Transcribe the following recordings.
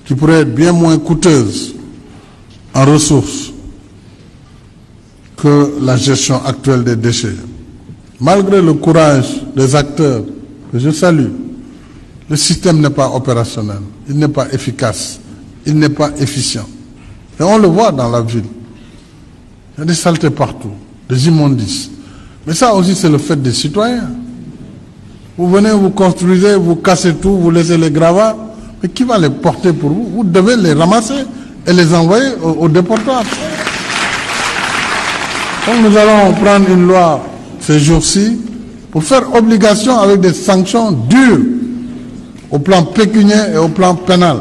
qui pourrait être bien moins coûteuse en ressources que la gestion actuelle des déchets. Malgré le courage des acteurs, que je salue, le système n'est pas opérationnel, il n'est pas efficace, il n'est pas efficient. Et on le voit dans la ville. Il y a des saletés partout, des immondices. Mais ça aussi, c'est le fait des citoyens. Vous venez, vous construisez, vous cassez tout, vous laissez les gravats. Mais qui va les porter pour vous? Vous devez les ramasser et les envoyer au dépotoir. Donc nous allons prendre une loi ces jours-ci pour faire obligation avec des sanctions dures au plan pécuniaire et au plan pénal.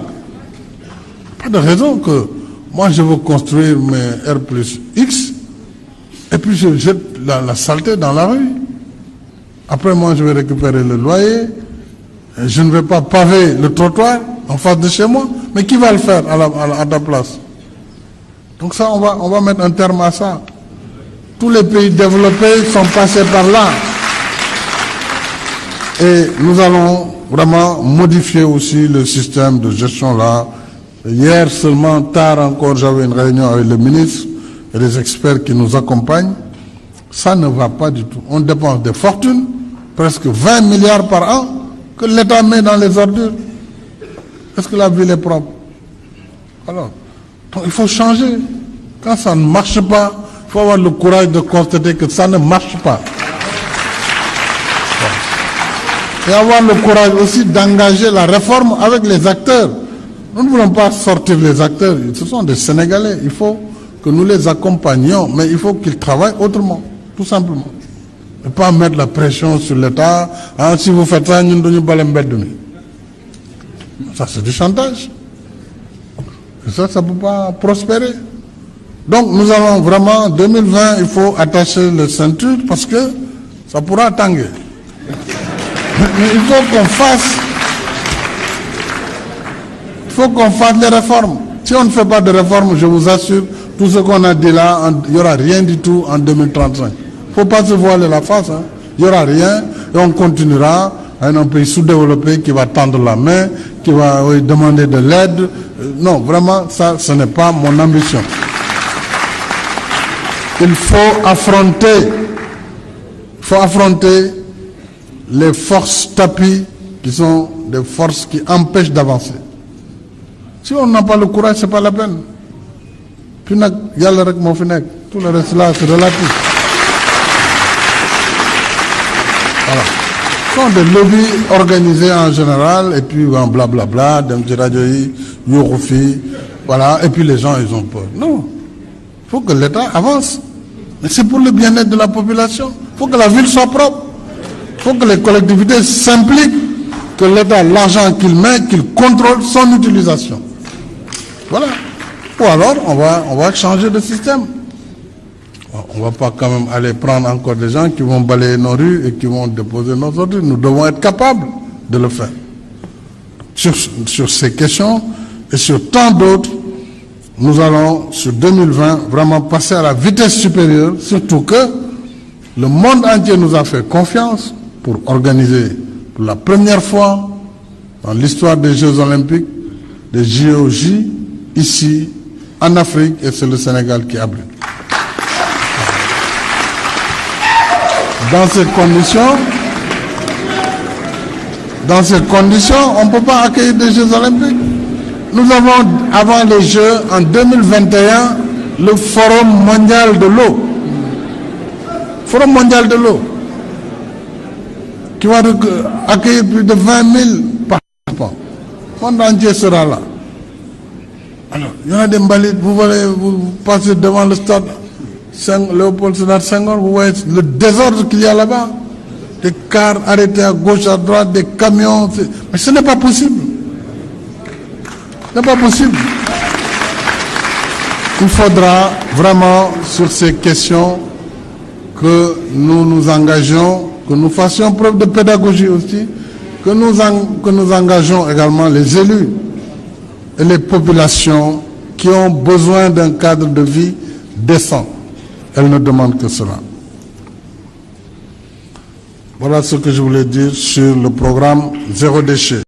Pas de raison que moi je veux construire mes R+X et puis je jette la saleté dans la rue. Après moi je vais récupérer le loyer, et je ne vais pas paver le trottoir en face de chez moi, mais qui va le faire à ta place? Donc ça on va mettre un terme à ça. Tous les pays développés sont passés par là. Et nous allons vraiment modifier aussi le système de gestion là. Hier seulement, tard encore, j'avais une réunion avec le ministre et les experts qui nous accompagnent. Ça ne va pas du tout. On dépense des fortunes, presque 20 milliards par an, que l'État met dans les ordures. Est-ce que la ville est propre? Alors, donc il faut changer. Quand ça ne marche pas, il faut avoir le courage de constater que ça ne marche pas. Et avoir le courage aussi d'engager la réforme avec les acteurs. Nous ne voulons pas sortir les acteurs, ce sont des Sénégalais, il faut que nous les accompagnions, mais il faut qu'ils travaillent autrement, tout simplement. Et pas mettre la pression sur l'État, ah, si vous faites ça, nous ne donnons pas les mbeds. Ça c'est du chantage. Et ça ne peut pas prospérer. Donc nous allons vraiment, 2020, il faut attacher le ceinture parce que ça pourra tanguer. Mais il faut qu'on fasse les réformes. Si on ne fait pas de réformes, je vous assure, tout ce qu'on a dit là, il n'y aura rien du tout en 2035. Il ne faut pas se voiler la face. Hein. Il n'y aura rien et on continuera à un pays sous-développé qui va tendre la main, qui va demander de l'aide. Non, vraiment, ça, ce n'est pas mon ambition. Il faut affronter les forces tapis qui sont des forces qui empêchent d'avancer. Si on n'a pas le courage, ce n'est pas la peine. Puis il y a le rek moo fi nekk. Tout le reste là, c'est relatif. Voilà. Ce sont des lobbies organisés en général, et puis en blablabla, dem ci rajo yi, yuuxu fii, voilà, et puis les gens, ils ont peur. Non. Il faut que l'État avance. Mais c'est pour le bien-être de la population. Il faut que la ville soit propre. Il faut que les collectivités s'impliquent, que l'État, l'argent qu'il met, qu'il contrôle son utilisation. Voilà. Ou alors, on va changer de système. On ne va pas quand même aller prendre encore des gens qui vont balayer nos rues et qui vont déposer nos ordures. Nous devons être capables de le faire. Sur ces questions et sur tant d'autres, nous allons, sur 2020, vraiment passer à la vitesse supérieure, surtout que le monde entier nous a fait confiance pour organiser pour la première fois dans l'histoire des Jeux Olympiques, des JOJ, ici, en Afrique, et c'est le Sénégal qui abrite. Dans ces conditions, on ne peut pas accueillir des Jeux Olympiques. Nous avons, avant les Jeux, en 2021, le Forum mondial de l'eau. Forum mondial de l'eau, qui va accueillir plus de 20 000 participants. Le monde entier sera là. Alors, il y en a des mbalites, vous passez devant le stade Léopold Sédar Senghor, vous voyez le désordre qu'il y a là-bas. Des cars arrêtés à gauche, à droite, des camions. Mais ce n'est pas possible. Ce n'est pas possible. Il faudra vraiment, sur ces questions, que nous nous engagions, que nous fassions preuve de pédagogie aussi, que nous engageons également les élus et les populations qui ont besoin d'un cadre de vie décent. Elles ne demandent que cela. Voilà ce que je voulais dire sur le programme Zéro déchet.